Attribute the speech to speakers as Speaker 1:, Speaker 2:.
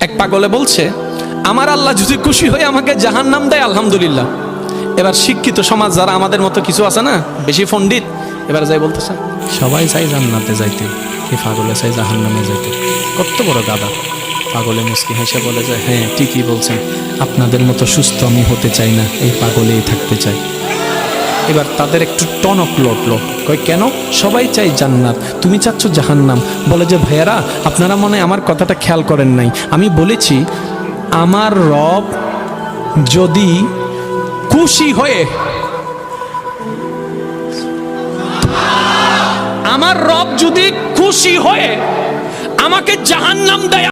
Speaker 1: এক পাগলে বলছে, আমার আল্লাহ যদি খুশি হয়ে আমাকে জাহান্নাম দেয় আলহামদুলিল্লাহ। এবার শিক্ষিত সমাজ যারা আমাদের মতো কিছু আছে না, বেশি পণ্ডিত, এবার যাই বলতেছে সবাই চাই জান্নাতে যাইতে, এই পাগলে চাই জাহান্নামে যাইতে। কত বড় গাদা। পাগলে মুস্কি হেসে বলে যায়, হ্যাঁ ঠিকই বলছেন, আপনাদের মতো সুস্থ আমি হতে চাই না, এই পাগলেই থাকতে চাই। এবার তাদের একটু টনক লটলো, কই কেন? সবাই চাই জান্নাত, তুমি চাচ্ছ জাহান্নাম। বলে যে ভাইয়ারা, আপনারা মনে হয় আমার কথাটা খেয়াল করেন নাই। আমি বলেছি আমার রব যদি খুশি হয়ে, আমার রব যদি খুশি হয়ে আমাকে জাহান্নাম দেয়